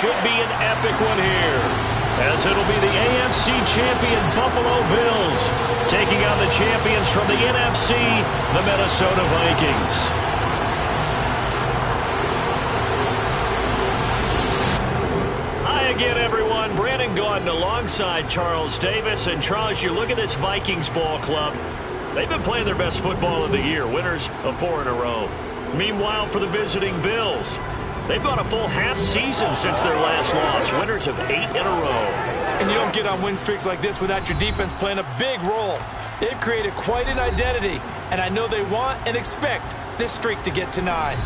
should be an epic one here, as it'll be the AFC champion Buffalo Bills taking on the champions from the NFC, the Minnesota Vikings. Again, everyone, Brandon Gaudin alongside Charles Davis. And Charles, you look at this Vikings ball club. They've been playing their best football of the year, winners of 4 in a row. Meanwhile, for the visiting Bills, they've gone a full half season since their last loss, winners of 8 in a row. And you don't get on win streaks like this without your defense playing a big role. They've created quite an identity, and I know they want and expect this streak to get to 9.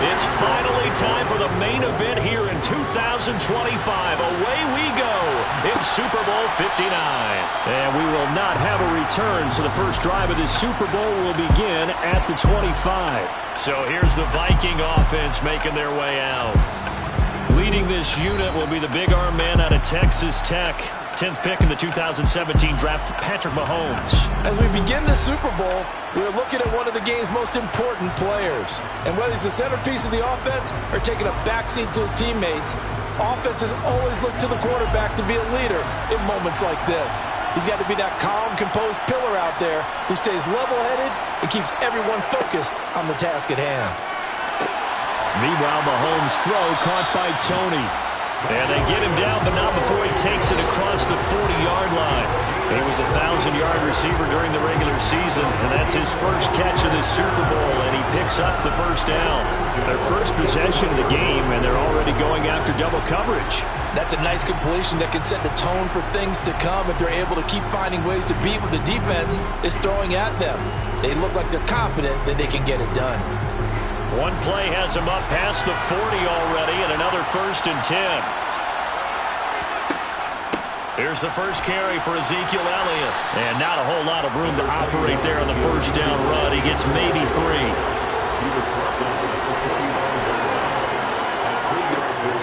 It's finally time for the main event here in 2025. Away we go in Super Bowl 59. And we will not have a return, so the first drive of this Super Bowl will begin at the 25. So here's the Viking offense making their way out. Leading this unit will be the big arm man out of Texas Tech. 10th pick in the 2017 draft, Patrick Mahomes. As we begin the Super Bowl, we're looking at one of the game's most important players. And whether he's the centerpiece of the offense or taking a backseat to his teammates, offenses always look to the quarterback to be a leader in moments like this. He's got to be that calm, composed pillar out there who stays level-headed and keeps everyone focused on the task at hand. Meanwhile, Mahomes' throw caught by Tony. And they get him down, but not before he takes it across the 40-yard line. He was a 1,000-yard receiver during the regular season, and that's his first catch of this Super Bowl, and he picks up the first down. Their first possession of the game, and they're already going after double coverage. That's a nice completion that can set the tone for things to come if they're able to keep finding ways to beat what the defense is throwing at them. They look like they're confident that they can get it done. One play has him up past the 40 already, and another 1st and 10. Here's the first carry for Ezekiel Elliott. And not a whole lot of room to operate there on the first down run. He gets maybe 3.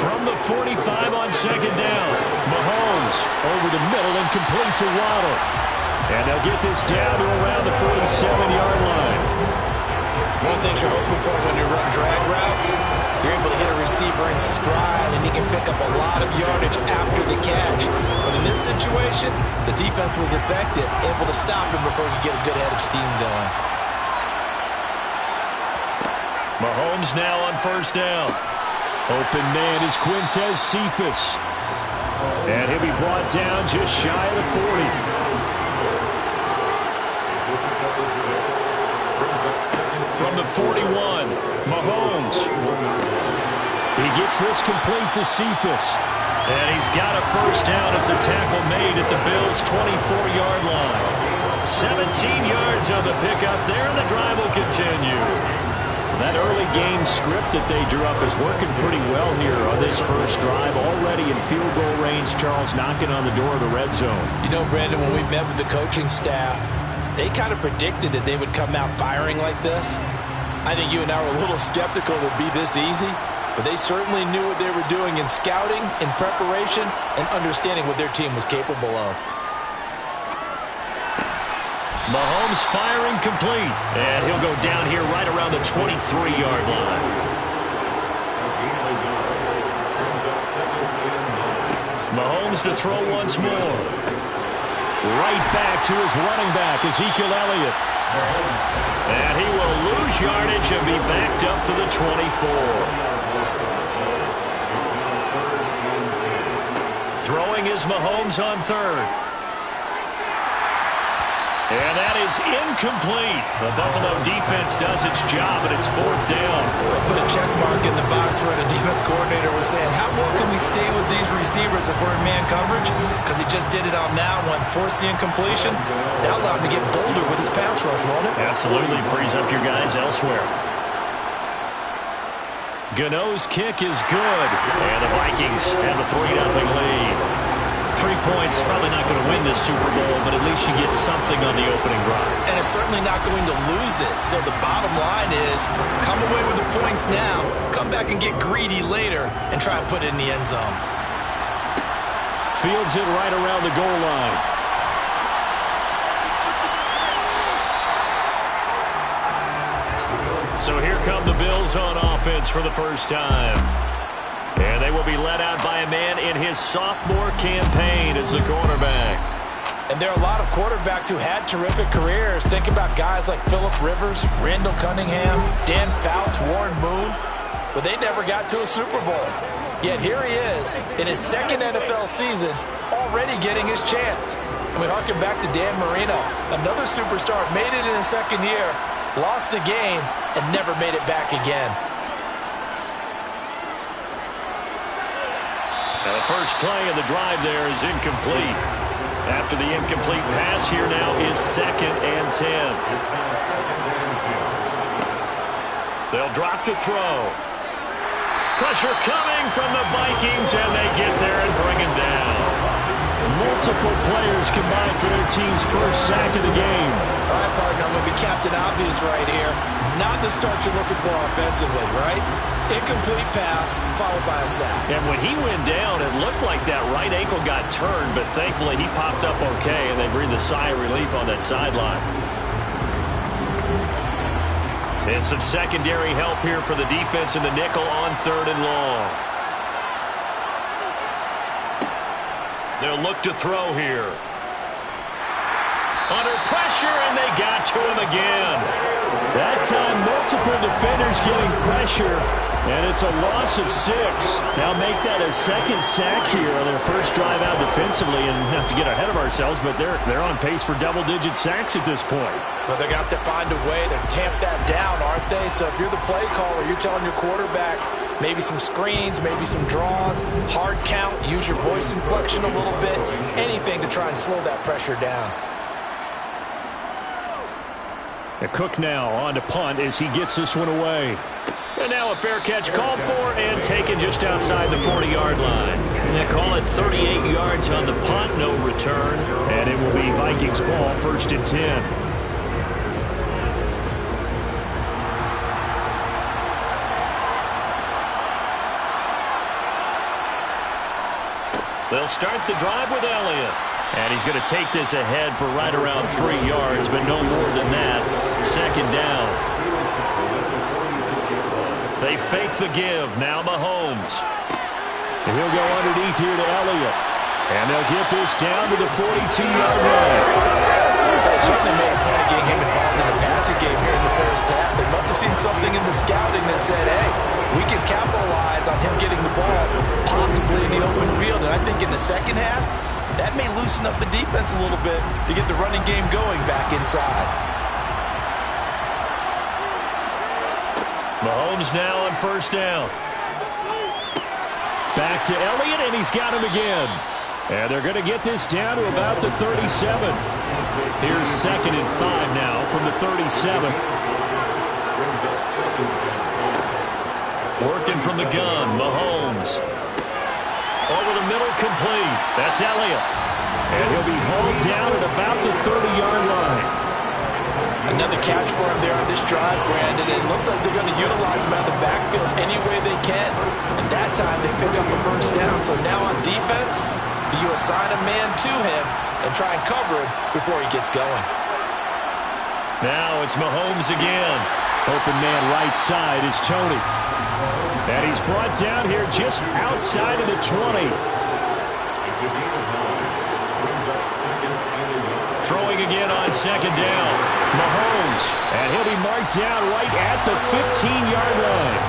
From the 45 on 2nd down, Mahomes over the middle and complete to Waddle. And they'll get this down to around the 47-yard line. One thing you're hoping for when you run drag routes, you're able to hit a receiver in stride, and he can pick up a lot of yardage after the catch. But in this situation, the defense was effective, able to stop him before he could get a good head of steam going. Mahomes now on 1st down. Open man is Quintez Cephas. And he'll be brought down just shy of the 40. From the 41, Mahomes. He gets this complete to Cephas. And he's got a first down as a tackle made at the Bills' 24-yard line. 17 yards on the pickup there, and the drive will continue. That early game script that they drew up is working pretty well here on this first drive. Already in field goal range, Charles knocking on the door of the red zone. You know, Brandon, when we met with the coaching staff, they kind of predicted that they would come out firing like this. I think you and I were a little skeptical it would be this easy, but they certainly knew what they were doing in scouting, in preparation, and understanding what their team was capable of. Mahomes firing complete, and he'll go down here right around the 23-yard line. Mahomes to throw once more. Right back to his running back, Ezekiel Elliott. And he will lose yardage and be backed up to the 24. Throwing is Mahomes on 3rd. And that is incomplete. The Buffalo defense does its job, and it's 4th down. They'll put a check mark in the box where the defense coordinator was saying, how well can we stay with these receivers if we're in man coverage? Because he just did it on that one, forced the incompletion. That allowed him to get bolder with his pass rush, won't it? Absolutely. Frees up your guys elsewhere. Gano's kick is good. And the Vikings have a 3-0 lead. 3 points, probably not going to win this Super Bowl, but at least you get something on the opening drive. And it's certainly not going to lose it. So the bottom line is, come away with points now, come back and get greedy later and try and put it in the end zone. Fields it right around the goal line. So here come the Bills on offense for the first time. And they will be led out by a man in his sophomore campaign as the quarterback. And there are a lot of quarterbacks who had terrific careers. Think about guys like Phillip Rivers, Randall Cunningham, Dan Fouts, Warren Moon. But they never got to a Super Bowl. Yet here he is in his second NFL season already getting his chance. And we harken back to Dan Marino. Another superstar made it in his second year, lost the game, and never made it back again. Now the first play of the drive there is incomplete. After the incomplete pass, here now is 2nd and 10. They'll drop to throw. Pressure coming from the Vikings, and they get there and bring him down. Multiple players combined for their team's first sack of the game. All right, partner, I'm going to be Captain Obvious right here. Not the start you're looking for offensively, right? Incomplete pass, followed by a sack. And when he went down, it looked like that right ankle got turned, but thankfully he popped up okay, and they breathed a sigh of relief on that sideline. And some secondary help here for the defense in the nickel on 3rd and long. They'll look to throw here. Under pressure, and they got to him again. That time, multiple defenders getting pressure, and it's a loss of 6. Now make that a second sack here on their first drive out defensively, and not to get ahead of ourselves, but they're on pace for double-digit sacks at this point. Well, they're going to have to find a way to tamp that down, aren't they? So if you're the play caller, you're telling your quarterback maybe some screens, maybe some draws, hard count, use your voice inflection a little bit, anything to try and slow that pressure down. Cook now on to punt as he gets this one away. And now a fair catch called for and taken just outside the 40-yard line. And they call it 38 yards on the punt, no return. And it will be Vikings ball, 1st and 10. They'll start the drive with Elliott. And he's going to take this ahead for right around 3 yards, but no more than that. 2nd down. They fake the give. Now Mahomes. And he'll go underneath here to Elliott. And they'll get this down to the 42-yard line. They certainly made a point of getting him involved in the passing game here in the first half. They must have seen something in the scouting that said, hey, we can capitalize on him getting the ball, possibly in the open field. And I think in the second half, that may loosen up the defense a little bit to get the running game going back inside. Mahomes now on 1st down. Back to Elliott, and he's got him again. And they're going to get this down to about the 37. Here's 2nd and 5 now from the 37. Working from the gun, Mahomes. Over the middle, complete. That's Elliott. And he'll be hauled down at about the 30-yard line. Another catch for him there on this drive, Brandon. And it looks like they're going to utilize him out of the backfield any way they can. And that time, they pick up a 1st down. So now on defense, do you assign a man to him and try and cover him before he gets going? Now it's Mahomes again. Open man right side is Tony. And he's brought down here just outside of the 20. Throwing again on 2nd down. Mahomes. And he'll be marked down right at the 15-yard line.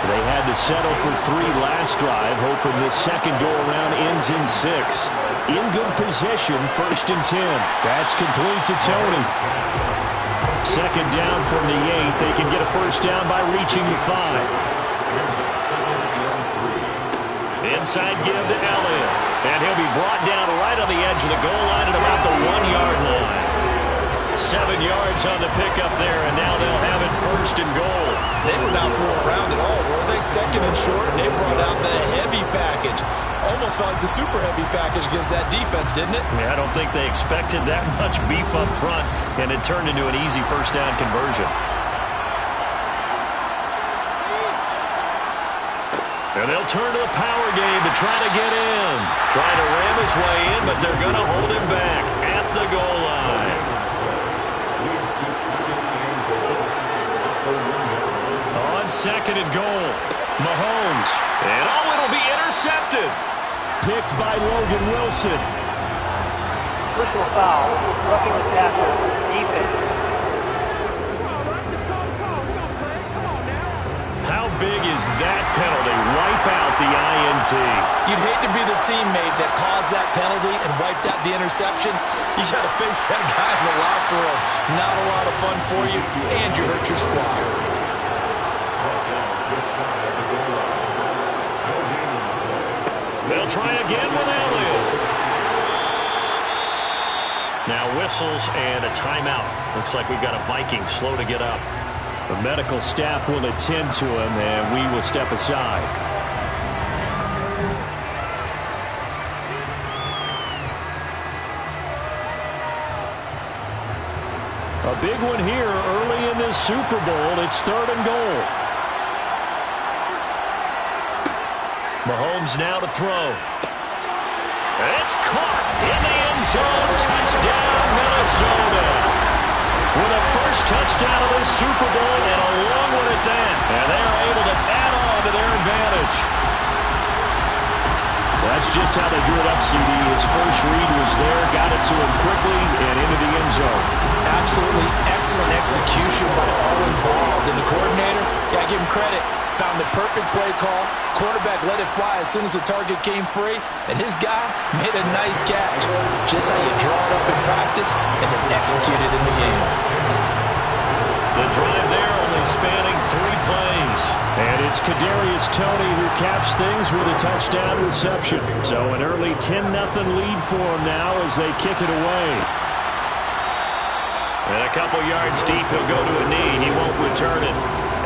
They had to settle for 3 last drive, hoping this second go-around ends in 6. In good position, 1st and 10. That's complete to Tony. 2nd down from the 8. They can get a 1st down by reaching the 5. Inside give to Elliott. And he'll be brought down right on the edge of the goal line at about the 1-yard line. 7 yards on the pickup there, and now they'll have it 1st and goal. They were not fooling around at all, were they? 2nd and short, and they brought out the heavy package. Almost felt like the super heavy package against that defense, didn't it? Yeah, I don't think they expected that much beef up front, and it turned into an easy 1st down conversion. And they'll turn to the power game to try to get in. Trying to ram his way in, but they're going to hold him back at the goal line. On second and goal, Mahomes. And it'll be intercepted. Picked by Logan Wilson. Personal foul, roughing the passer, defense. How big is that penalty? Wipe out the INT. You'd hate to be the teammate that caused that penalty and wiped out the interception. You got to face that guy in the locker room. Not a lot of fun for you, and you hurt your squad. They'll try again with Elliott. Now whistles and a timeout. Looks like we've got a Vikings slow to get up. The medical staff will attend to him, and we will step aside. A big one here early in this Super Bowl. It's 3rd and goal. Mahomes now to throw. It's caught in the end zone. Touchdown, Minnesota. With a first touchdown of this Super Bowl and a long one at that. And they are able to add on to their advantage. That's just how they drew it up, CD. His first read was there, got it to him quickly, and into the end zone. Absolutely excellent execution by all involved. And the coordinator, got to give him credit, found the perfect play call. Quarterback let it fly as soon as the target came free, and his guy made a nice catch. Just how you draw it up in practice and then execute it in the game. The drive there only spanning 3 plays. And it's Kadarius Toney who caps things with a touchdown reception. So an early 10-0 lead for him now as they kick it away. And a couple yards deep, he'll go to a knee. He won't return it.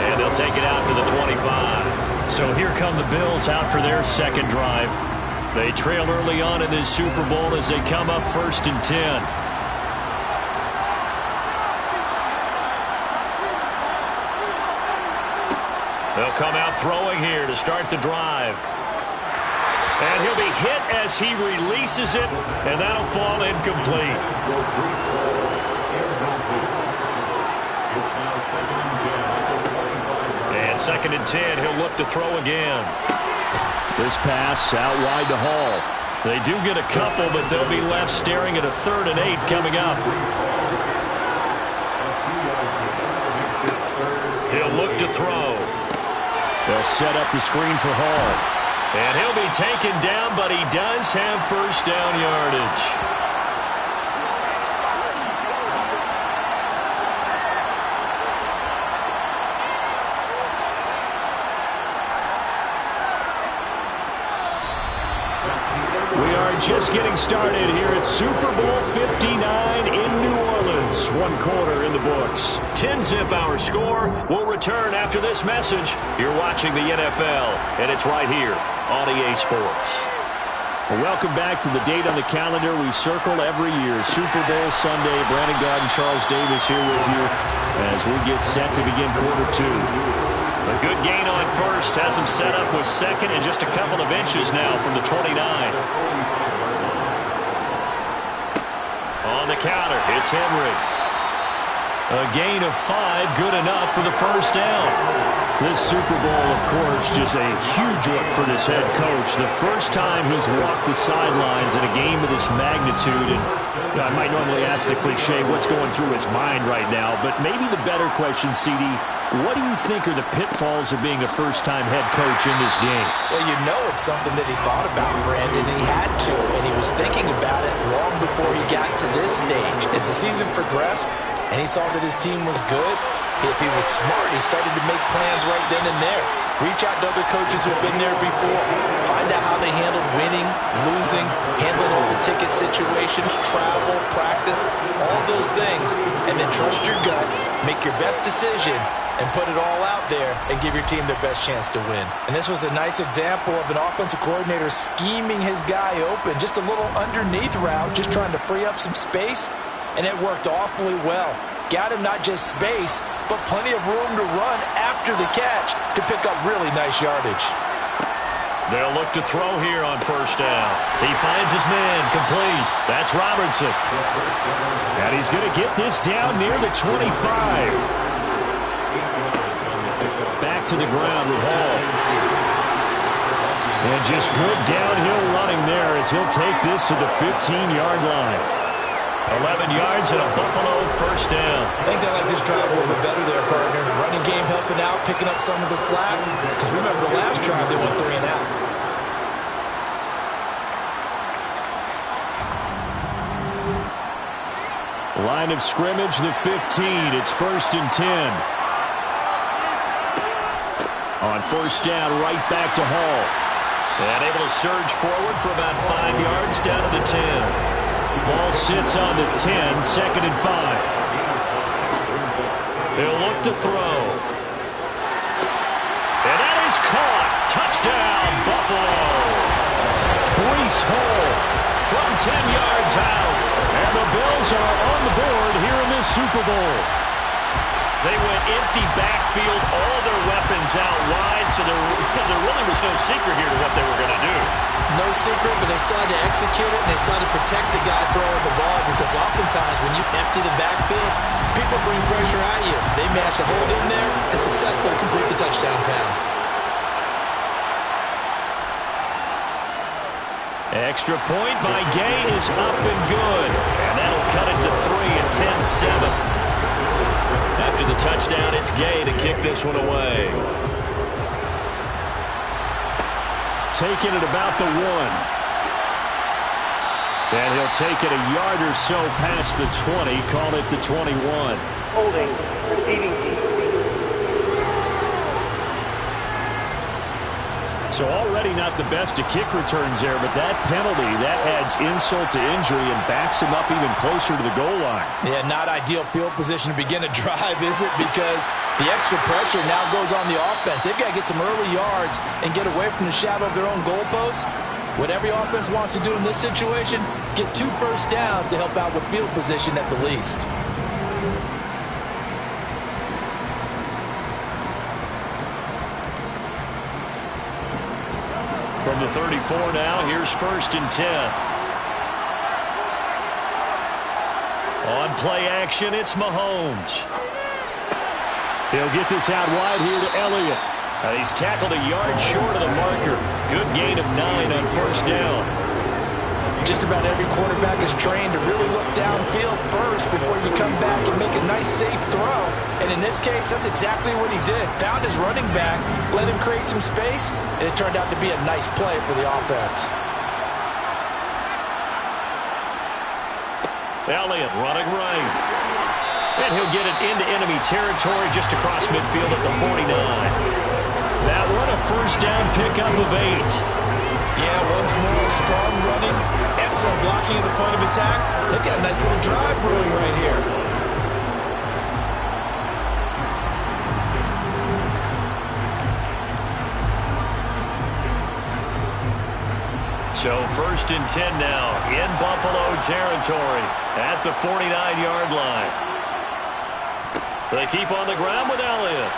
And they'll take it out to the 25. So here come the Bills out for their second drive. They trail early on in this Super Bowl as they come up 1st and 10. They'll come out throwing here to start the drive. And he'll be hit as he releases it, and that'll fall incomplete. And 2nd and 10, he'll look to throw again. This pass out wide to Hall. They do get a couple, but they'll be left staring at a 3rd and 8 coming up. He'll look to throw. They'll set up the screen for Hall. And he'll be taken down, but he does have first down yardage. We are just getting started here at Super Bowl 59 in New Orleans. 1 quarter in the books. 10-zip our score. We'll return after this message. You're watching the NFL, and it's right here on EA Sports. Well, welcome back to the date on the calendar we circle every year. Super Bowl Sunday. Brandon Gaudin, Charles Davis here with you as we get set to begin quarter 2. A good gain on first. Has him set up with 2nd and just a couple of inches now from the 29. On the counter, it's Henry. A gain of 5, good enough for the first down. This Super Bowl, of course, just a huge look for this head coach. The first time he's walked the sidelines in a game of this magnitude. And I might normally ask the cliche, what's going through his mind right now? But maybe the better question, CD, what do you think are the pitfalls of being a first-time head coach in this game? Well, you know it's something that he thought about, Brandon, and he had to. And he was thinking about it long before he got to this stage. As the season progressed, and he saw that his team was good, if he was smart, he started to make plans right then and there. Reach out to other coaches who have been there before. Find out how they handled winning, losing, handling all the ticket situations, travel, practice, all those things. And then trust your gut, make your best decision, and put it all out there and give your team their best chance to win. And this was a nice example of an offensive coordinator scheming his guy open. Just a little underneath route, just trying to free up some space, and it worked awfully well. Got him not just space, but plenty of room to run after the catch to pick up really nice yardage. They'll look to throw here on first down. He finds his man, complete. That's Robertson. And he's going to get this down near the 25. Back to the ground with Hall. And just good downhill running there as he'll take this to the 15-yard line. 11 yards and a Buffalo first down. I think they like this drive a little bit better there, partner. Running game helping out, picking up some of the slack. Because remember, the last drive they went 3 and out. Line of scrimmage, the 15. It's 1st and 10. On first down, right back to Hall. And able to surge forward for about 5 yards down to the 10. Ball sits on the 10, 2nd and 5. They'll look to throw. And that is caught. Touchdown, Buffalo. Breece Hall from 10 yards out. And the Bills are on the board here in this Super Bowl. They went empty backfield, all their weapons out wide, so there really was no secret here to what they were going to do. No secret, but they still had to execute it, and they still had to protect the guy throwing the ball, because oftentimes when you empty the backfield, people bring pressure at you. They managed to hold in there and successfully complete the touchdown pass. Extra point by Gay is up and good. And that'll cut it to 3 and 10-7. After the touchdown, it's Gay to kick this one away. Taking it about the 1. And he'll take it a yard or so past the 20, call it the 21. Holding, receiving team. So already not the best to kick returns there, but that penalty, that adds insult to injury and backs him up even closer to the goal line. Yeah, not ideal field position to begin a drive, is it? Because the extra pressure now goes on the offense. They've got to get some early yards and get away from the shadow of their own goalposts. What every offense wants to do in this situation, get 2 first downs to help out with field position at the least. From the 34 now, here's 1st and 10. On play action, it's Mahomes. He'll get this out wide here to Elliott. He's tackled a yard short of the marker. Good gain of 9 on first down. Just about every quarterback is trained to really look downfield first before you come back and make a nice, safe throw. And in this case, that's exactly what he did. Found his running back, let him create some space, and it turned out to be a nice play for the offense. Elliott running right. And he'll get it into enemy territory just across midfield at the 49. That one, a first down pickup of 8. Yeah, once more, strong running, excellent blocking at the point of attack. They've got a nice little drive brewing right here. So 1st and 10 now in Buffalo territory at the 49-yard line. They keep on the ground with Elliott.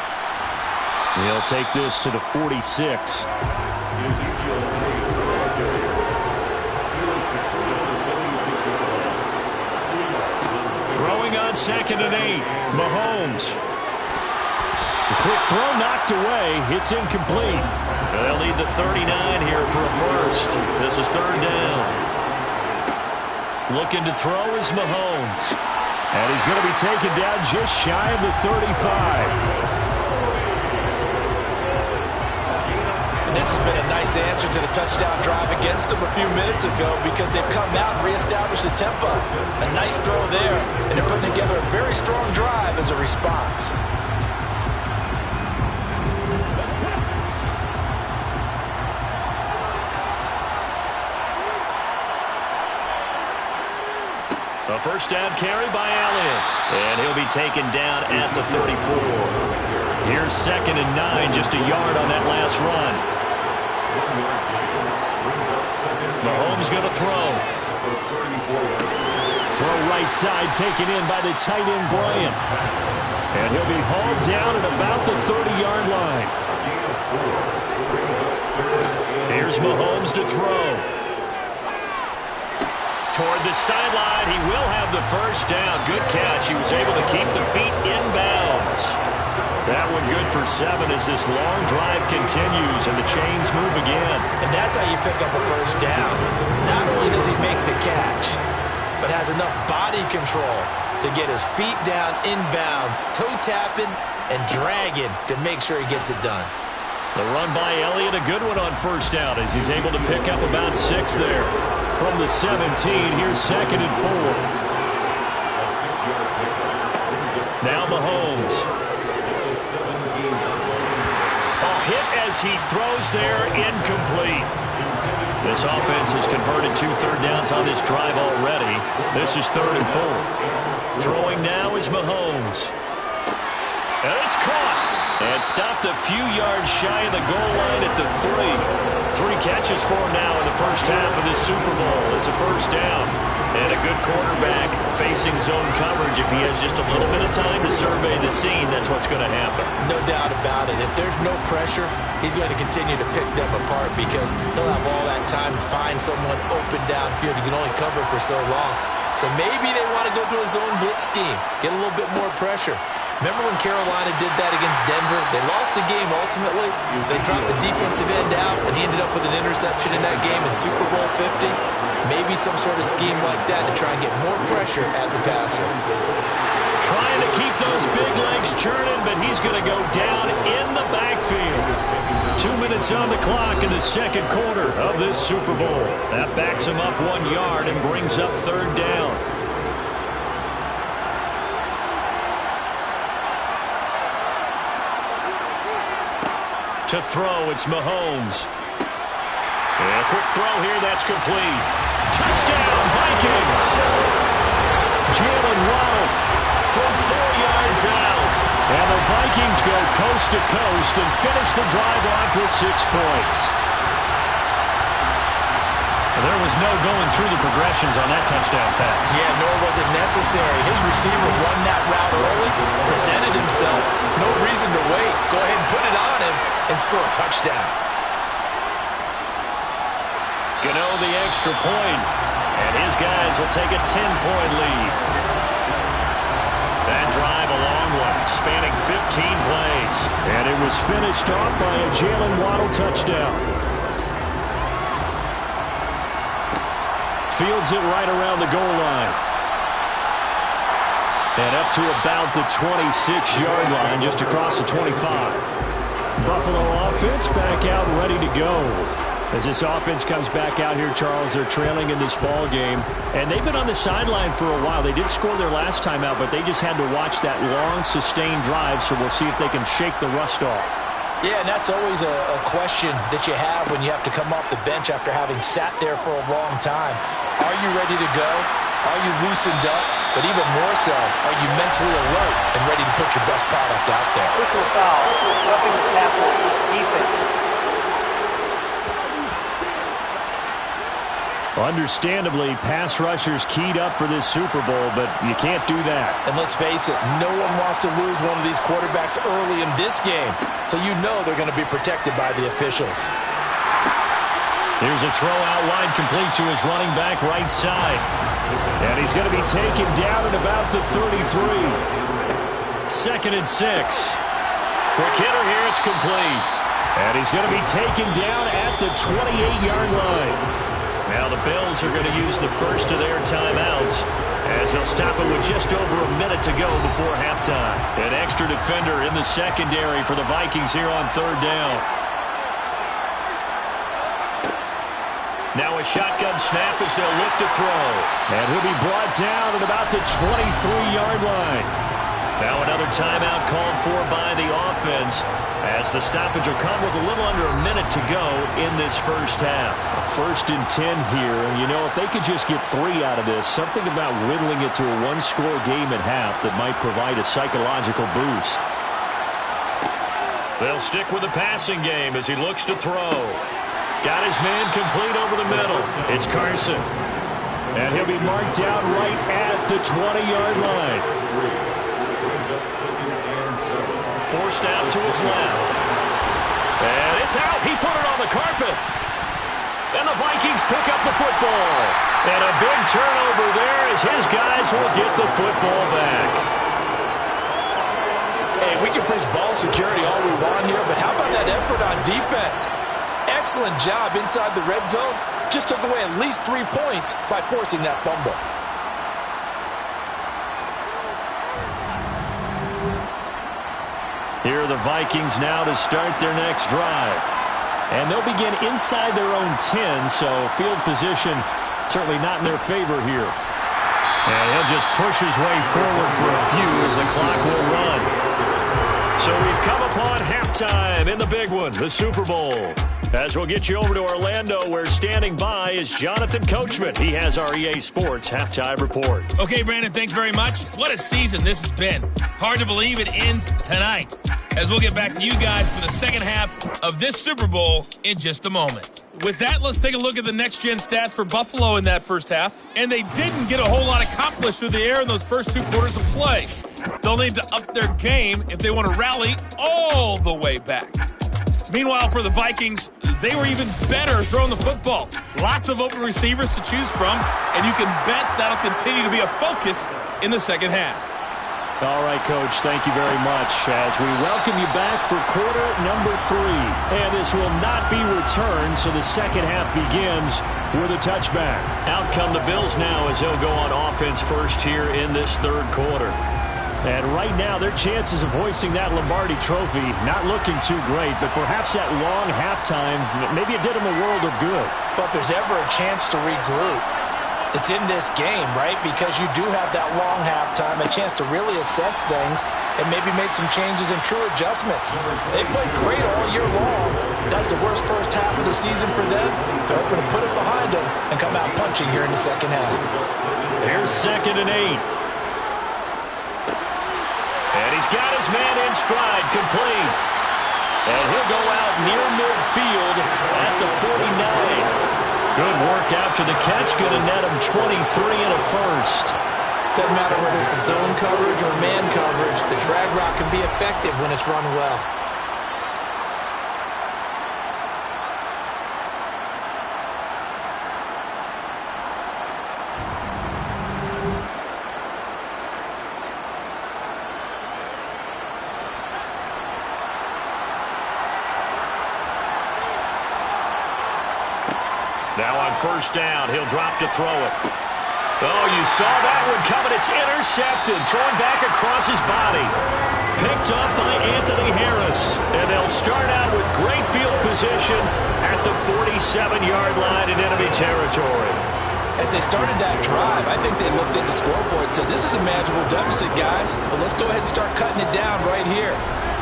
He'll take this to the 46. Throwing on 2nd and 8. Mahomes. The quick throw knocked away. It's incomplete. They'll need the 39 here for a first. This is 3rd down. Looking to throw is Mahomes. And he's going to be taken down just shy of the 35. And this has been a nice answer to the touchdown drive against them a few minutes ago, because they've come out and reestablished the tempo. A nice throw there, and they're putting together a very strong drive as a response. A first down carry by Elliott. And he'll be taken down at the 34. Here's 2nd and 9, just a yard on that last run. Mahomes going to throw. Throw right side, taken in by the tight end Bryant. And he'll be hauled down at about the 30-yard line. Here's Here's Mahomes to throw. Toward the sideline, he will have the first down. Good catch. He was able to keep the feet inbounds. That one good for 7 as this long drive continues and the chains move again. And that's how you pick up a first down. Not only does he make the catch, but has enough body control to get his feet down inbounds, toe tapping and dragging to make sure he gets it done. The run by Elliott, a good one on first down as he's able to pick up about 6 there. From the 17, here's 2nd and 4. Now Mahomes. A hit as he throws there, incomplete. This offense has converted 2 third downs on this drive already. This is 3rd and 4. Throwing now is Mahomes. And it's caught. And stopped a few yards shy of the goal line at the 3. 3 catches for him now in the first half of this Super Bowl. It's a first down. And a good quarterback facing zone coverage. If he has just a little bit of time to survey the scene, that's what's going to happen. No doubt about it. If there's no pressure, he's going to continue to pick them apart because he'll have all that time to find someone open downfield. He can only cover for so long. So maybe they want to go to a zone blitz scheme, get a little bit more pressure. Remember when Carolina did that against Denver? They lost the game ultimately. They dropped the defensive end out, and he ended up with an interception in that game in Super Bowl 50. Maybe some sort of scheme like that to try and get more pressure at the passer. Trying to keep those big legs churning, but he's going to go down in the backfield. 2 minutes on the clock in the second quarter of this Super Bowl. That backs him up 1 yard and brings up 3rd down. To throw, it's Mahomes. And a quick throw here, that's complete. Touchdown, Vikings! Jalen Waddle from 4 yards out. And the Vikings go coast to coast and finish the drive off with 6 points. There was no going through the progressions on that touchdown pass. Yeah, nor was it necessary. His receiver won that route early, presented himself. No reason to wait. Go ahead and put it on him and score a touchdown. Gano the extra point, and his guys will take a 10-point lead. That drive a long one, spanning 15 plays. And it was finished off by a Jalen Waddle touchdown. Fields it right around the goal line. And up to about the 26-yard line, just across the 25. Buffalo offense back out ready to go. As this offense comes back out here, Charles, they're trailing in this ball game. And they've been on the sideline for a while. They did score their last time out, but they just had to watch that long, sustained drive, so we'll see if they can shake the rust off. Yeah, and that's always a question that you have when you have to come off the bench after having sat there for a long time. Are you ready to go? Are you loosened up? But even more so, are you mentally alert and ready to put your best product out there? Personal foul, roughing the tackle, defense. Understandably, pass rushers keyed up for this Super Bowl, but you can't do that. And let's face it, no one wants to lose one of these quarterbacks early in this game. So you know they're going to be protected by the officials. Here's a throw out wide complete to his running back right side. And he's going to be taken down at about the 33. 2nd and 6. Quick hitter here, it's complete. And he's going to be taken down at the 28-yard line. Now the Bills are going to use the first of their timeouts as they'll stop it with just over a minute to go before halftime. An extra defender in the secondary for the Vikings here on 3rd down. Now a shotgun snap as they'll look to throw. And he'll be brought down at about the 23-yard line. Now another timeout called for by the offense as the stoppage will come with a little under a minute to go in this first half. A 1st and 10 here, and you know, if they could just get 3 out of this, something about whittling it to a 1-score game at half that might provide a psychological boost. They'll stick with the passing game as he looks to throw. Got his man complete over the middle. It's Carson. And he'll be marked down right at the 20-yard line. Forced out to his left. And it's out. He put it on the carpet. And the Vikings pick up the football. And a big turnover there as his guys will get the football back. Hey, we can preach ball security all we want here, but how about that effort on defense? Excellent job inside the red zone. Just took away at least 3 points by forcing that fumble. Here are the Vikings now to start their next drive. And they'll begin inside their own 10, so field position certainly not in their favor here. And he'll just push his way forward for a few as the clock will run. So we've come upon halftime in the big one, the Super Bowl. As we'll get you over to Orlando, where standing by is Jonathan Coachman. He has our EA Sports halftime report. Okay, Brandon, thanks very much. What a season this has been. Hard to believe it ends tonight, as we'll get back to you guys for the second half of this Super Bowl in just a moment. With that, let's take a look at the next-gen stats for Buffalo in that first half. And they didn't get a whole lot accomplished through the air in those first 2 quarters of play. They'll need to up their game if they want to rally all the way back. Meanwhile, for the Vikings, they were even better throwing the football. Lots of open receivers to choose from, and you can bet that'll continue to be a focus in the second half. All right, Coach, thank you very much as we welcome you back for quarter number 3. And this will not be returned, so the second half begins with a touchback. Out come the Bills now as they'll go on offense first here in this third quarter. And right now, their chances of hoisting that Lombardi trophy not looking too great, but perhaps that long halftime, maybe it did them a world of good. But if there's ever a chance to regroup, it's in this game, right? Because you do have that long halftime, a chance to really assess things and maybe make some changes and true adjustments. They played great all year long. That was the worst first half of the season for them. They're hoping to put it behind them and come out punching here in the second half. Here's 2nd and 8. And he's got his man in stride, complete. And he'll go out near midfield at the 49. Good work after the catch, going to net him 23 and a first. Doesn't matter whether it's a zone coverage or man coverage, the drag route can be effective when it's run well. Now on first down, he'll drop to throw it. Oh, you saw that one coming. It's intercepted. Thrown back across his body. Picked up by Anthony Harris. And they'll start out with great field position at the 47-yard line in enemy territory. As they started that drive, I think they looked at the scoreboard and said, this is a manageable deficit, guys, but let's go ahead and start cutting it down right here.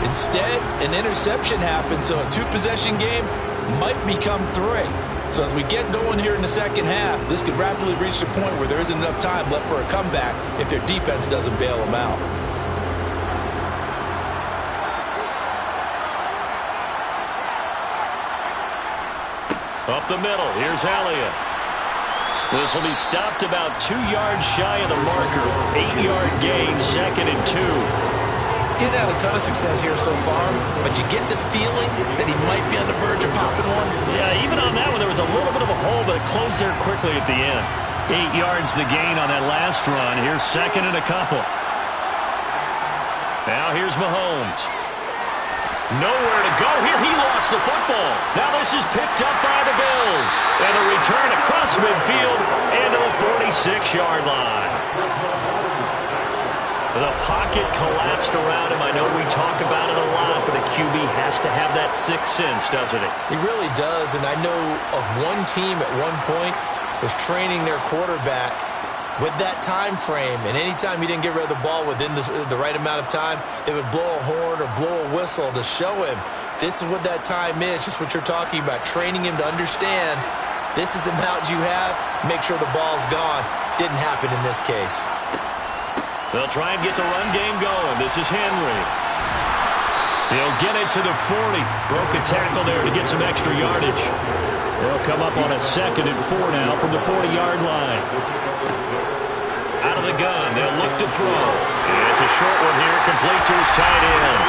Instead, an interception happened, so a 2-possession game might become 3. So as we get going here in the second half, this could rapidly reach the point where there isn't enough time left for a comeback if their defense doesn't bail them out. Up the middle, here's Elliott. This will be stopped about 2 yards shy of the marker. 8-yard gain, 2nd and 2. He's had a ton of success here so far, but you get the feeling that he might be on the verge of popping one. Yeah, even on that one, there was a little bit of a hole, but it closed there quickly at the end. 8 yards the gain on that last run. Here's 2nd and a couple. Now here's Mahomes. Nowhere to go here. He lost the football. Now this is picked up by the Bills. And a return across midfield into the 46-yard line. The pocket collapsed around him. I know we talk about it a lot, but a QB has to have that sixth sense, doesn't it? He really does, and I know of one team at one point was training their quarterback with that time frame, and anytime he didn't get rid of the ball within the right amount of time, they would blow a horn or blow a whistle to show him this is what that time is, just what you're talking about, training him to understand this is the amount you have, make sure the ball's gone. Didn't happen in this case. They'll try and get the run game going. This is Henry. He'll get it to the 40. Broke a tackle there to get some extra yardage. They'll come up on a 2nd and 4 now from the 40-yard line. Out of the gun, they'll look to throw. It's a short one here, complete to his tight end.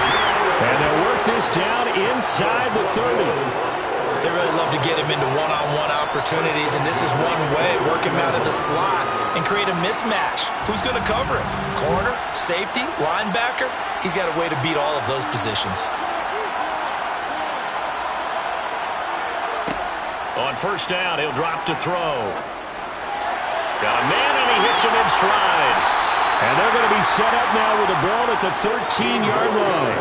And they'll work this down inside the 30. They really love to get him into one-on-one opportunities, and this is one way. Work him out of the slot and create a mismatch. Who's going to cover him? Corner, safety, linebacker? He's got a way to beat all of those positions. On first down, he'll drop to throw. Got a man, and he hits him in stride. And they're going to be set up now with the ball at the 13-yard line.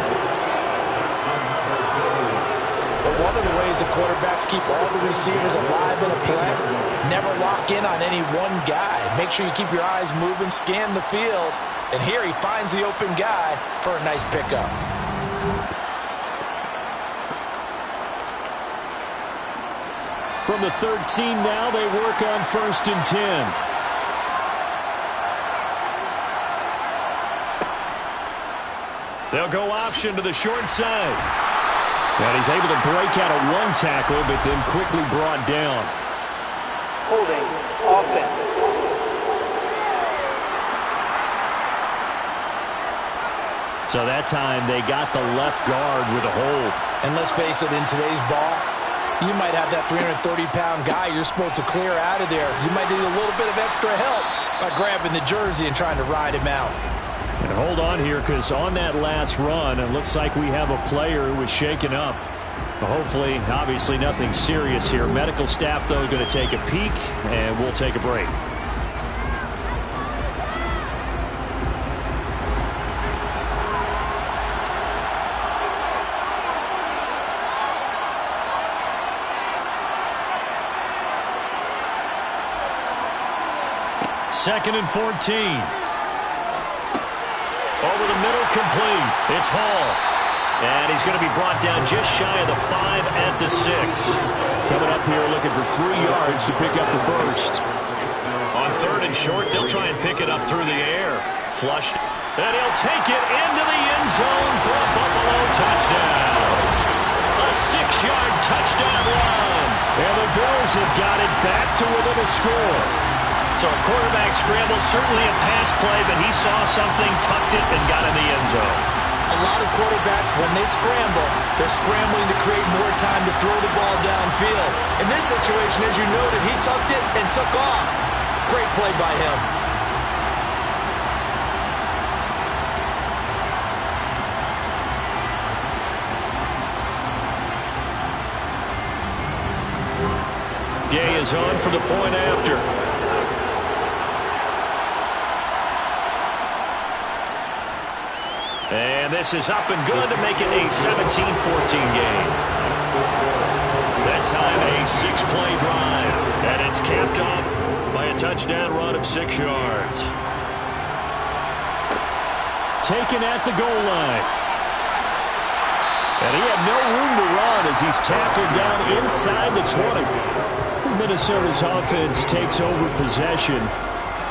But one of the ways the quarterbacks keep all the receivers alive in a play, never lock in on any one guy. Make sure you keep your eyes moving, scan the field. And here he finds the open guy for a nice pickup. From the 13 now, they work on 1st and 10. They'll go option to the short side. And he's able to break out of one tackle, but then quickly brought down. Holding offense. So that time they got the left guard with a hold. And let's face it, in today's ball, you might have that 330-pound guy you're supposed to clear out of there. You might need a little bit of extra help by grabbing the jersey and trying to ride him out. And hold on here, because on that last run, it looks like we have a player who was shaken up. Hopefully, obviously nothing serious here. Medical staff, though, going to take a peek, and we'll take a break. Second and 14. Over the middle, complete. It's Hall. And he's going to be brought down just shy of the 5 at the 6. Coming up here looking for 3 yards to pick up the first. On 3rd and short, they'll try and pick it up through the air. Flushed. And he'll take it into the end zone for a Buffalo touchdown. A 6-yard touchdown run. And the Bills have got it back to within a score. So a quarterback scramble, certainly a pass play, but he saw something, tucked it, and got in the end zone. A lot of quarterbacks, when they scramble, they're scrambling to create more time to throw the ball downfield. In this situation, as you noted, he tucked it and took off. Great play by him. Gay is on for the point after. And this is up and good to make it a 17-14 game. That time a 6-play drive. And it's capped off by a touchdown run of 6 yards. Taken at the goal line. And he had no room to run as he's tackled down inside the 20. Minnesota's offense takes over possession.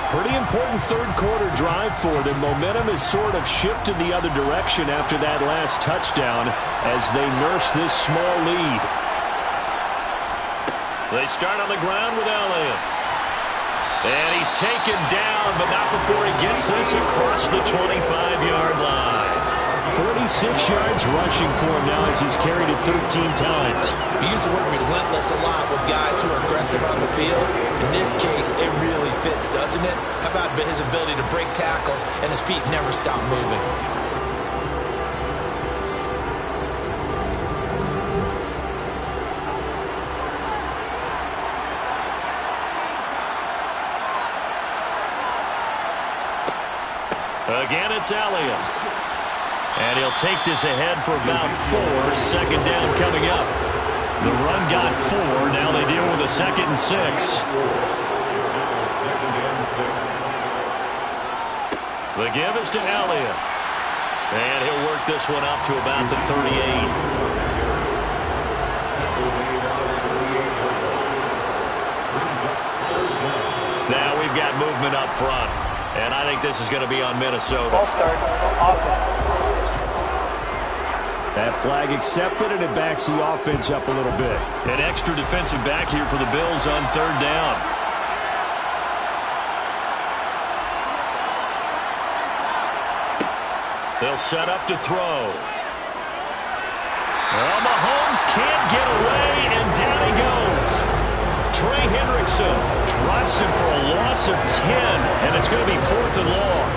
Pretty important third-quarter drive for them. Momentum has sort of shifted the other direction after that last touchdown as they nurse this small lead. They start on the ground with Elliott. And he's taken down, but not before he gets this across the 25-yard line. 46 yards rushing for him now as he's carried it 13 times. We use the word relentless a lot with guys who are aggressive on the field. In this case, it really fits, doesn't it? How about his ability to break tackles and his feet never stop moving? Again, it's Elliott. And he'll take this ahead for about 4. 2nd down coming up. The run got 4. Now they deal with a 2nd and 6. The give is to Elliott. And he'll work this one up to about the 38. Now we've got movement up front. And I think this is going to be on Minnesota. Ball start, offense. That flag accepted, and it backs the offense up a little bit. An extra defensive back here for the Bills on 3rd down. They'll set up to throw. Well, Mahomes can't get away, and takes him for a loss of 10, and it's going to be 4th and long.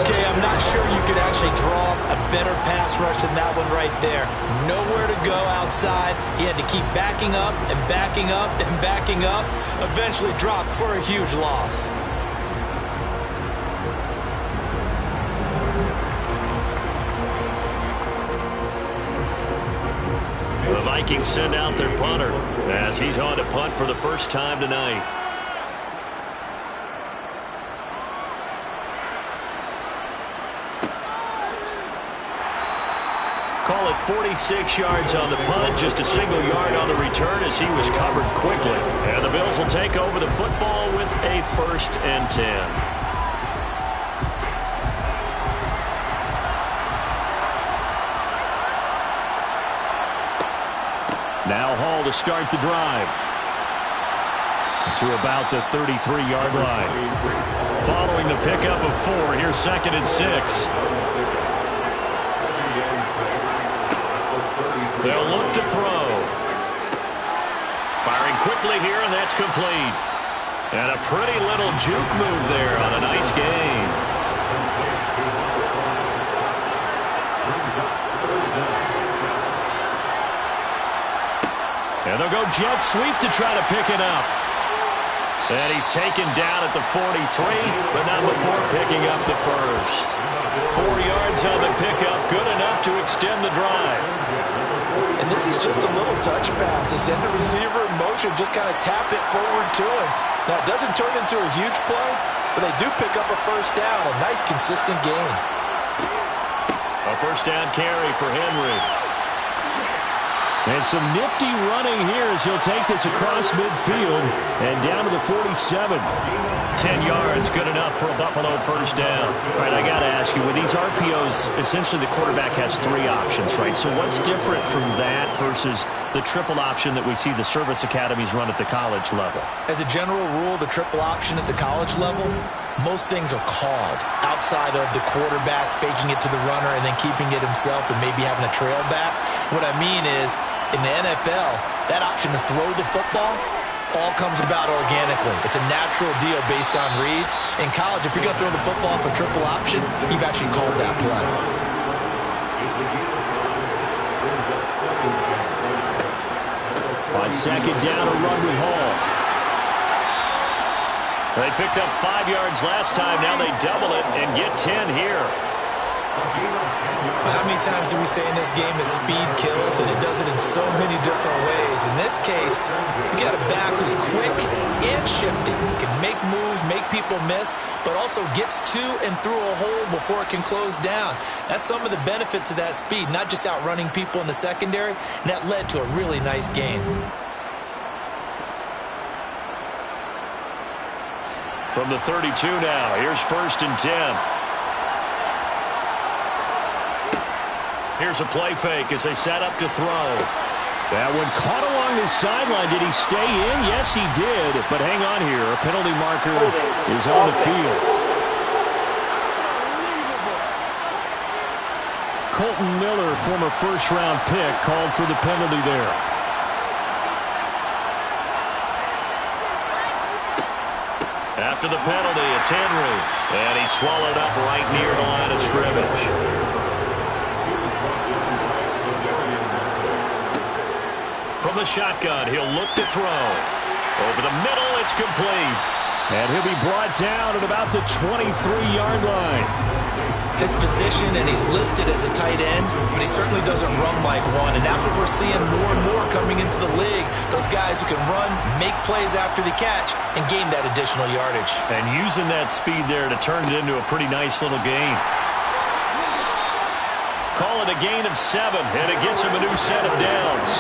Okay, I'm not sure you could actually draw a better pass rush than that one right there. Nowhere to go outside. He had to keep backing up and backing up and backing up. Eventually dropped for a huge loss. The Vikings send out their punter as he's on to punt for the first time tonight. Call it 46 yards on the punt, just a single yard on the return as he was covered quickly. And the Bills will take over the football with a 1st and 10. Now Hall to start the drive. To about the 33-yard line. Following the pickup of 4, here's 2nd and 6. They'll look to throw. Firing quickly here, and that's complete. And a pretty little juke move there on a nice gain. And they'll go jet sweep to try to pick it up. And he's taken down at the 43, but not before picking up the first. 4 yards on the pickup, good enough to extend the drive. And this is just a little touch pass. They send the receiver in motion, just kind of tap it forward to him. Now, it doesn't turn into a huge play, but they do pick up a first down, a nice, consistent gain. A first down carry for Henry. And some nifty running here as he'll take this across midfield and down to the 47. 10 yards, good enough for a Buffalo first down. All right, I got to ask you, with these RPOs, essentially the quarterback has 3 options, right? So what's different from that versus the triple option that we see the service academies run at the college level? As a general rule, the triple option at the college level, most things are called outside of the quarterback faking it to the runner and then keeping it himself and maybe having a trail back. What I mean is, in the NFL, that option to throw the football all comes about organically. It's a natural deal based on reads. In college, if you're going to throw the football off a triple option, you've actually called that play. On 2nd down, a run with Hall. They picked up 5 yards last time. Now they double it and get 10 here. How many times do we say in this game that speed kills, and it does it in so many different ways? In this case, you got a back who's quick and shifty, can make moves, make people miss, but also gets to and through a hole before it can close down. That's some of the benefit to that speed, not just outrunning people in the secondary, and that led to a really nice game. From the 32 now, here's 1st and 10. Here's a play fake as they set up to throw. That one caught along the sideline. Did he stay in? Yes, he did. But hang on here. A penalty marker is on the field. Colton Miller, former first-round pick, called for the penalty there. After the penalty, it's Henry. And he's swallowed up right near the line of scrimmage. From the shotgun, he'll look to throw. Over the middle, it's complete. And he'll be brought down at about the 23-yard line. His position, and he's listed as a tight end, but he certainly doesn't run like one, and that's what we're seeing more and more coming into the league. Those guys who can run, make plays after the catch, and gain that additional yardage. And using that speed there to turn it into a pretty nice little gain. Call it a gain of 7, and it gets him a new set of downs.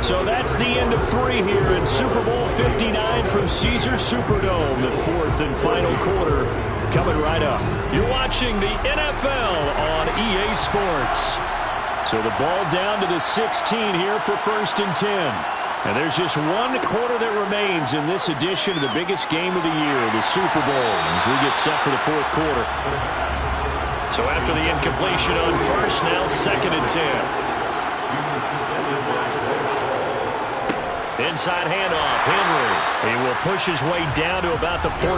So that's the end of 3 here in Super Bowl 59 from Caesars Superdome. The 4th and final quarter coming right up. You're watching the NFL on EA Sports. So the ball down to the 16 here for 1st and 10. And there's just one quarter that remains in this edition of the biggest game of the year, the Super Bowl, as we get set for the 4th quarter. So after the incompletion on first, now 2nd and 10. Inside handoff, Henry. He will push his way down to about the 14.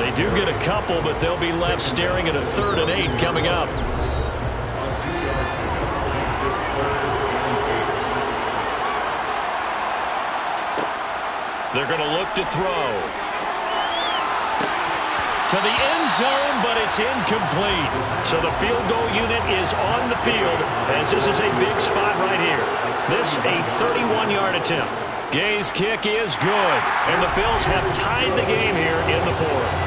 They do get a couple, but they'll be left staring at a 3rd and 8 coming up. They're going to look to throw. To the end zone, but it's incomplete. So the field goal unit is on the field, as this is a big spot right here. This a 31-yard attempt. Gay's kick is good, and the Bills have tied the game here in the 4th.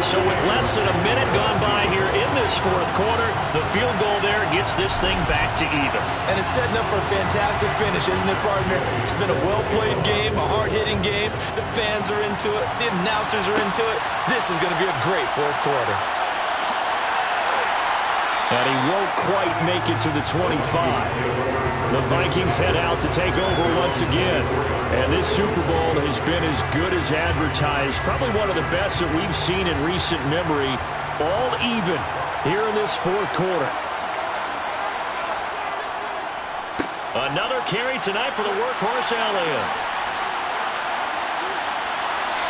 So with less than a minute gone by here in this 4th quarter, the field goal there gets this thing back to even. And it's setting up for a fantastic finish, isn't it, partner? It's been a well-played game, a hard-hitting game. The fans are into it. The announcers are into it. This is going to be a great 4th quarter. And he won't quite make it to the 25. The Vikings head out to take over once again. And this Super Bowl has been as good as advertised. Probably one of the best that we've seen in recent memory. All even here in this 4th quarter. Another carry tonight for the workhorse Elliott.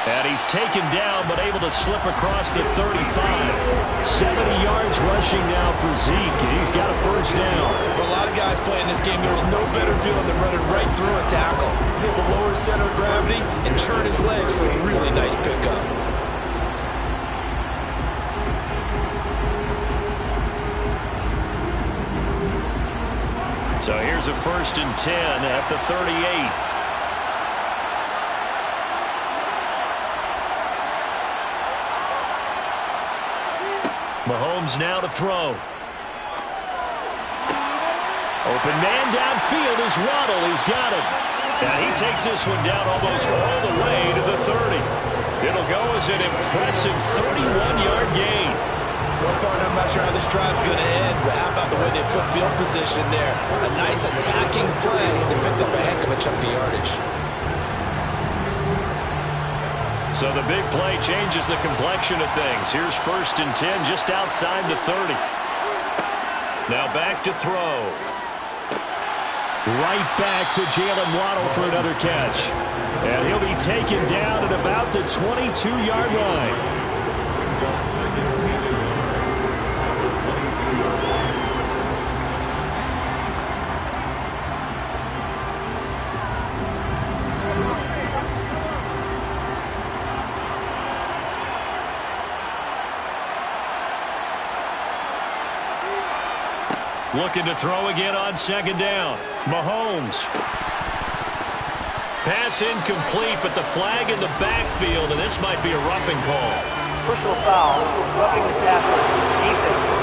And he's taken down, but able to slip across the 35. 70 yards rushing now for Zeke, and he's got a 1st down. For a lot of guys playing this game, there's no better feeling than running right through a tackle. He's able to lower his center of gravity and turn his legs for a really nice pickup. So here's a 1st and 10 at the 38. Mahomes now to throw. Open man downfield is Waddle. He's got it. And he takes this one down almost all the way to the 30. It'll go as an impressive 31-yard gain. Well, partner, I'm not sure how this drive's going to end, but how about the way they flip field position there? A nice attacking play. They picked up a heck of a chunk of yardage. So the big play changes the complexion of things. Here's 1st and 10 just outside the 30. Now back to throw. Right back to Jalen Waddle for another catch. And he'll be taken down at about the 22-yard line. Looking to throw again on 2nd down. Mahomes. Pass incomplete, but the flag in the backfield, and this might be a roughing call. Personal foul. Roughing the tackle. Defense.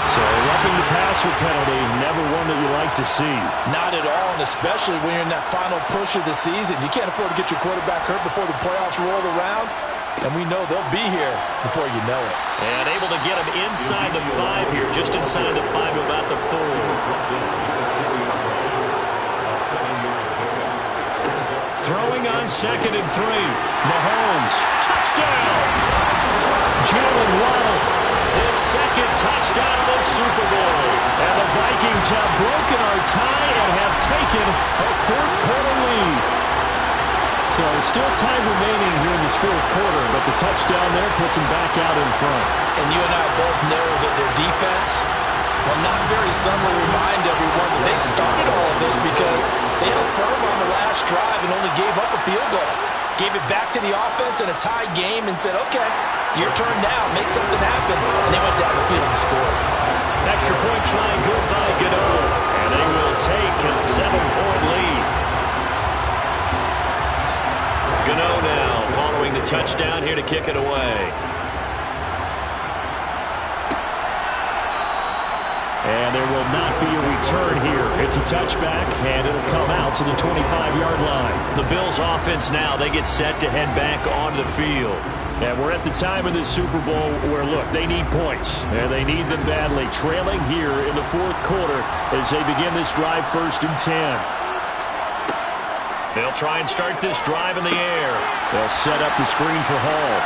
So roughing the passer penalty, never one that you like to see. Not at all, and especially when you're in that final push of the season. You can't afford to get your quarterback hurt before the playoffs roll around. And we know they'll be here before you know it. And able to get him inside the 5 here, just inside the 5 to about the 4. Throwing on 2nd and 3. Mahomes. Touchdown! Jalen Waddle. His 2nd touchdown of the Super Bowl. And the Vikings have broken our tie and have taken a 4th quarter lead. So still time remaining here in this 4th quarter, but the touchdown there puts them back out in front. And you and I both know that their defense, well, not very subtly remind everyone that they started all of this because they held firm on the last drive and only gave up a field goal. Gave it back to the offense in a tie game and said, okay, your turn now, make something happen. And they went down the field and scored. Extra point try good by Gano. And they will take a 7-point lead. Gano now following the touchdown here to kick it away. And there will not be a return here. It's a touchback, and it'll come out to the 25-yard line. The Bills offense now, they get set to head back onto the field. And we're at the time of this Super Bowl where, look, they need points, and they need them badly. Trailing here in the fourth quarter as they begin this drive 1st and 10. They'll try and start this drive in the air. They'll set up the screen for Hall.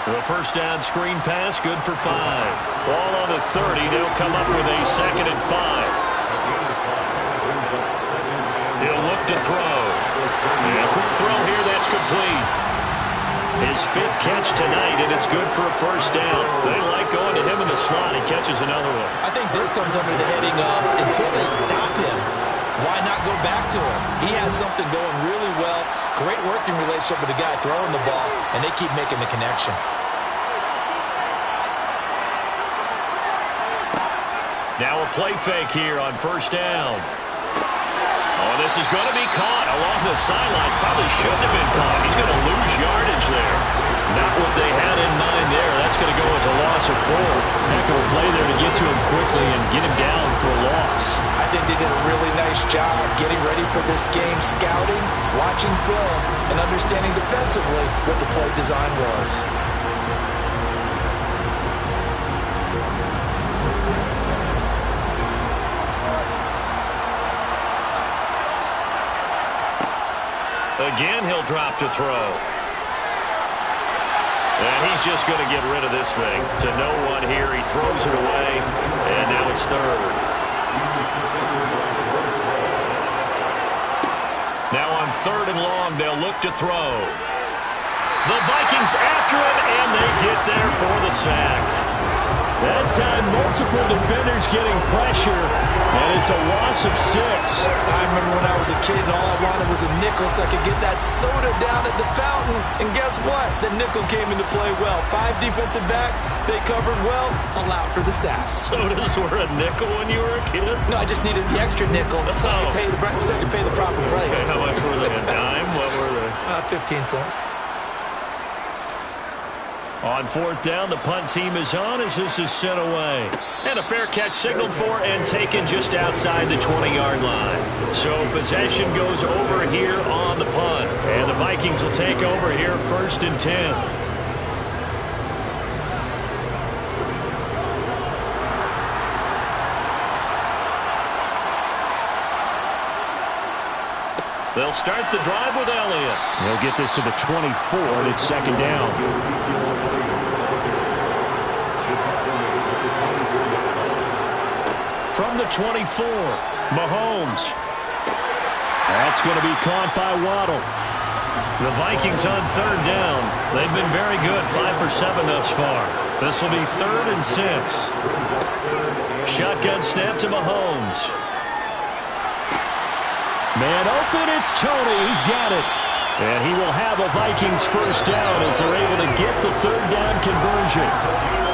The first down screen pass, good for 5. Ball on the 30. They'll come up with a 2nd and 5. He'll look to throw. And a quick throw here, that's complete. His 5th catch tonight, and it's good for a first down. They like going to him in the slot. He catches another one. I think this comes under the heading of, until they stop him, why not go back to him? He has something going really well. Great working relationship with the guy throwing the ball, and they keep making the connection. Now a play fake here on first down. Oh, this is going to be caught along the sidelines. Probably shouldn't have been caught. He's going to lose yardage there. Not what they had in mind there. That's going to go as a loss of 4. Heck of a play there to get to him quickly and get him down for a loss. I think they did a really nice job getting ready for this game, scouting, watching film, and understanding defensively what the play design was. Again, he'll drop to throw. And he's just going to get rid of this thing. To no one here. He throws it away. And now it's 3rd. Now on 3rd and long, they'll look to throw. The Vikings after him, and they get there for the sack. That time, multiple defenders getting pressure, and it's a loss of 6. I remember when I was a kid and all I wanted was a nickel so I could get that soda down at the fountain. And guess what? The nickel came into play well. 5 defensive backs, they covered well, allowed for the sacks. Sodas were a nickel when you were a kid? No, I just needed the extra nickel so I could pay the proper price. Okay, how much were they? A dime? What were they? 15 cents. On 4th down, the punt team is on as this is sent away. And a fair catch signaled for and taken just outside the 20-yard line. So possession goes over here on the punt. And the Vikings will take over here 1st and 10. They'll start the drive with Elliott. They'll get this to the 24, and it's 2nd down. From the 24, Mahomes. That's going to be caught by Waddle. The Vikings on 3rd down. They've been very good, 5 for 7 thus far. This will be 3rd and 6. Shotgun snap to Mahomes. Man open, it's Tony. He's got it. And he will have a Vikings first down as they're able to get the 3rd down conversion.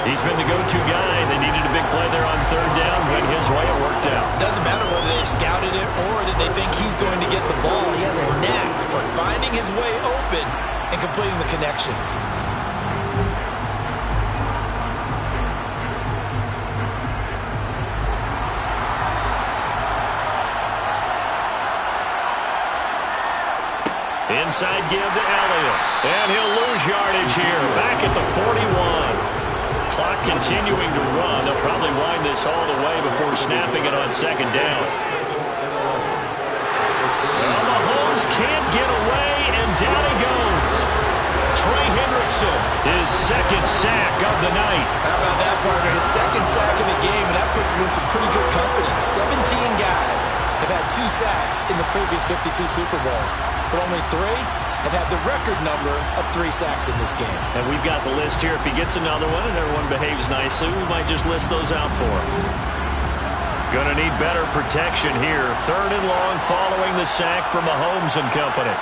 He's been the go-to guy. They needed a big play there on 3rd down. Went his way, it worked out. Doesn't matter whether they scouted it or that they think he's going to get the ball. He has a knack for finding his way open and completing the connection. Inside give to Elliott. And he'll lose yardage here. Back at the 41. Clock continuing to run. They'll probably wind this all the way before snapping it on 2nd down. Well, Mahomes can't get away, and down he goes. Trey Hendrickson, his 2nd sack of the night. How about that, partner? His 2nd sack of the game, and that puts him in some pretty good company. 17 guys have had 2 sacks in the previous 52 Super Bowls, but only 3 have had the record number of 3 sacks in this game. And we've got the list here. If he gets another one and everyone behaves nicely, we might just list those out for him. Going to need better protection here. 3rd and long following the sack from Mahomes and company.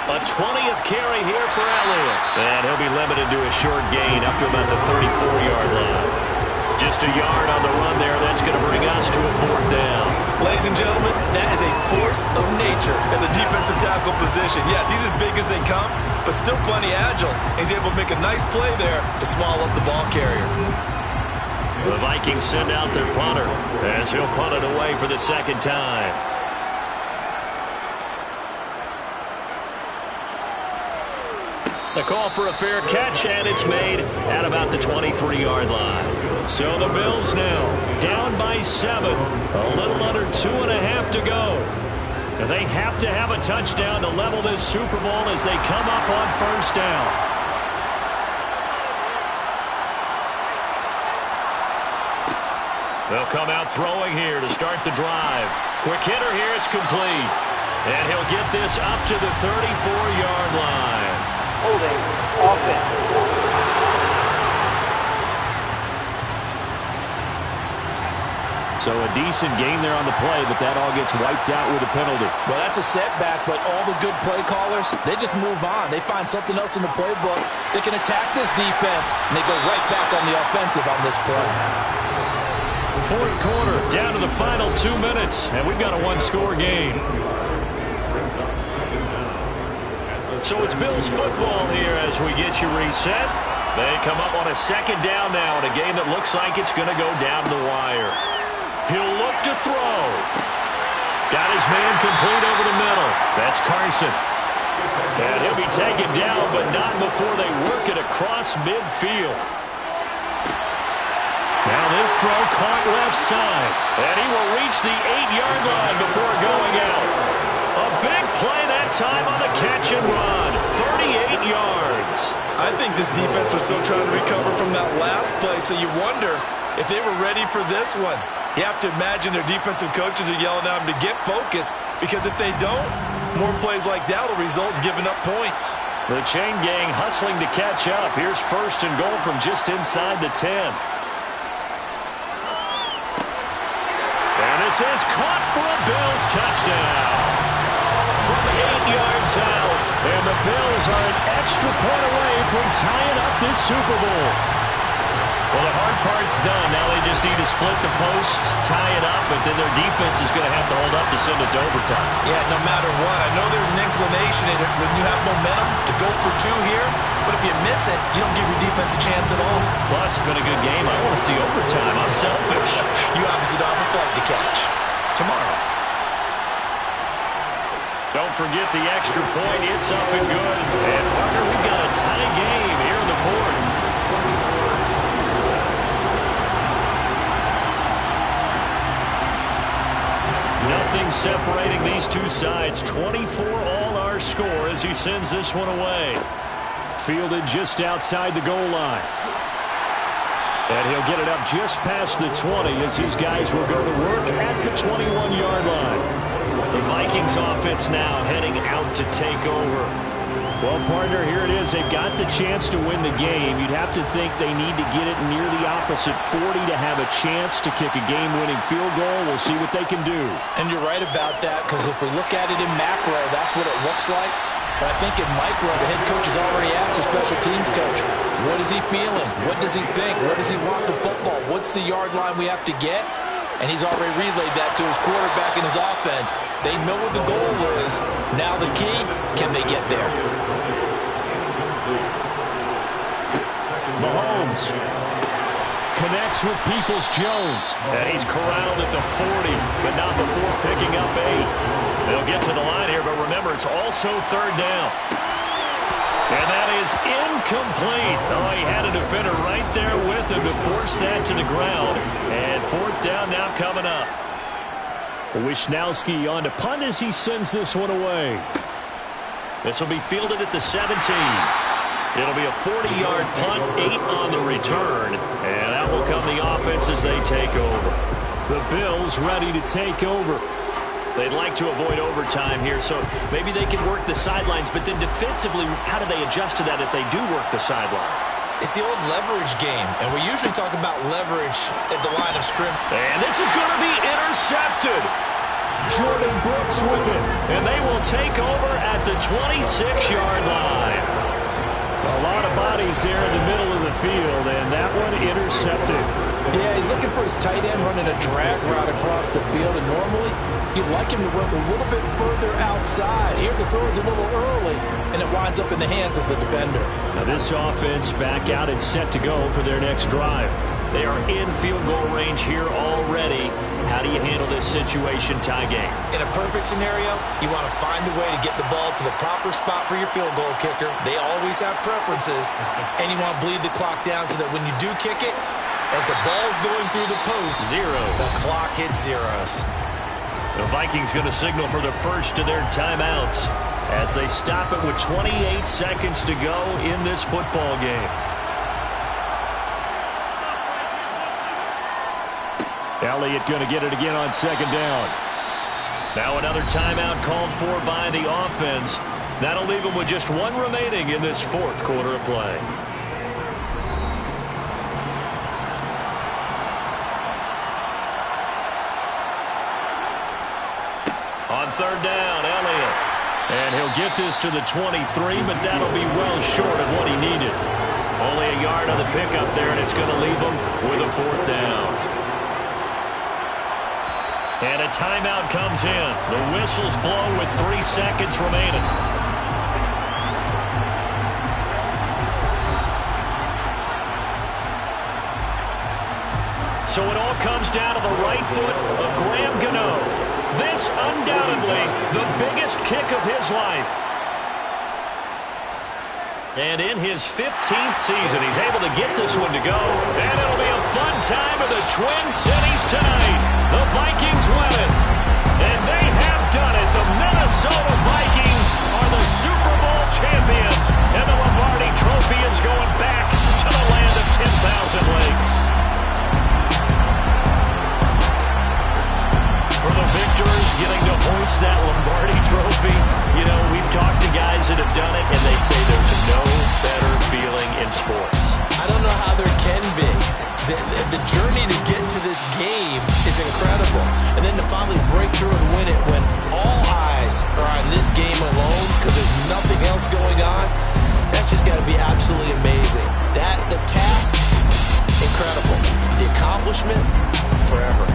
A 20th carry here for Elliott. And he'll be limited to a short gain up to about the 34-yard line. Just a yard on the run there. That's going to bring us to a 4th down. Ladies and gentlemen, that is a force of nature in the defensive tackle position. Yes, he's as big as they come, but still plenty agile. He's able to make a nice play there to small up the ball carrier. The Vikings send out their punter as he'll punt it away for the 2nd time. The call for a fair catch, and it's made at about the 23-yard line. So the Bills now down by 7. A little under 2.5 to go. And they have to have a touchdown to level this Super Bowl as they come up on 1st down. They'll come out throwing here to start the drive. Quick hitter here, it's complete. And he'll get this up to the 34-yard line. Holding offense. So a decent gain there on the play, but that all gets wiped out with a penalty. Well, that's a setback, but all the good play callers, they just move on. They find something else in the playbook. They can attack this defense, and they go right back on the offensive on this play. 4th quarter, down to the final 2 minutes, and we've got a 1-score game. So it's Bills football here as we get you reset. They come up on a 2nd down now in a game that looks like it's going to go down the wire. He'll look to throw. Got his man complete over the middle. That's Carson. And he'll be taken down, but not before they work it across midfield. Now this throw caught left side. And he will reach the 8-yard line before going out. A big play that time on the catch and run. 38 yards. I think this defense was still trying to recover from that last play, so you wonder if they were ready for this one. You have to imagine their defensive coaches are yelling at them to get focused, because if they don't, more plays like that will result in giving up points. The chain gang hustling to catch up. Here's 1st and goal from just inside the 10. And this is caught for a Bills touchdown. From 8 yards out. And the Bills are an extra point away from tying up this Super Bowl. Well, the hard part's done. Now they just need to split the post, tie it up, but then their defense is going to have to hold up to send it to overtime. Yeah, no matter what. I know there's an inclination in it when you have momentum to go for 2 here, but if you miss it, you don't give your defense a chance at all. Plus, it's been a good game. I want to see overtime. I'm selfish. You obviously don't have a flight to catch. Tomorrow. Don't forget the extra point. It's up and good. And, partner, we've got a tie game here in the 4th. Nothing separating these two sides. 24 all our score as he sends this one away. Fielded just outside the goal line. And he'll get it up just past the 20 as these guys will go to work at the 21-yard line. The Vikings offense now heading out to take over. Well, partner, here it is. They've got the chance to win the game. You'd have to think they need to get it near the opposite 40 to have a chance to kick a game-winning field goal. We'll see what they can do. And you're right about that, because if we look at it in macro, that's what it looks like. But I think in micro, the head coach has already asked the special teams coach, what is he feeling? What does he think? Where does he want the football? What's the yard line we have to get? And he's already relayed that to his quarterback and his offense. They know what the goal is. Now the key, can they get there? Mahomes connects with Peoples-Jones. And he's corralled at the 40, but not before picking up 8. They'll get to the line here, but remember, it's also 3rd down. And that is incomplete. Oh, he had a defender right there with him to force that to the ground. And 4th down now coming up. Wishnowski on to punt as he sends this one away. This will be fielded at the 17. It'll be a 40-yard punt, 8 on the return. And that will come the offense as they take over. The Bills ready to take over. They'd like to avoid overtime here, so maybe they can work the sidelines, but then defensively, how do they adjust to that if they do work the sideline? It's the old leverage game, and we usually talk about leverage at the line of scrimmage. And this is going to be intercepted. Jordan Brooks with it, and they will take over at the 26-yard line. A lot of bodies there in the middle of the field, and that one intercepted. Yeah, he's looking for his tight end running a drag route across the field, and normally you'd like him to work a little bit further outside. Here the throw is a little early, and it winds up in the hands of the defender. Now this offense back out and set to go for their next drive. They are in field goal range here already. How do you handle this situation, tie game? In a perfect scenario, you want to find a way to get the ball to the proper spot for your field goal kicker. They always have preferences, and you want to bleed the clock down so that when you do kick it, as the ball's going through the post, the clock hits zeros. The Vikings going to signal for the first of their timeouts as they stop it with 28 seconds to go in this football game. Elliott going to get it again on second down. Now another timeout called for by the offense. That'll leave them with just one remaining in this fourth quarter of play. On third down, Elliott. And he'll get this to the 23, but that'll be well short of what he needed. Only a yard on the pickup there, and it's going to leave him with a fourth down. And a timeout comes in. The whistles blow with 3 seconds remaining. So it all comes down to the right foot of Graham Gano. This undoubtedly the biggest kick of his life. And in his 15th season, he's able to get this one to go. And it'll be a fun time in the Twin Cities tonight. The Vikings win it. And they have done it. The Minnesota Vikings are the Super Bowl champions. And the Lombardi Trophy is going back to the land of 10,000 lakes. For the victors getting to hoist that Lombardi Trophy, you know, we've talked to guys that have done it, and they say there's no better feeling in sports. I don't know how there can be. The journey to get to this game is incredible. And then to finally break through and win it when all eyes are on this game alone because there's nothing else going on, that's just got to be absolutely amazing. The task, incredible. The accomplishment, forever.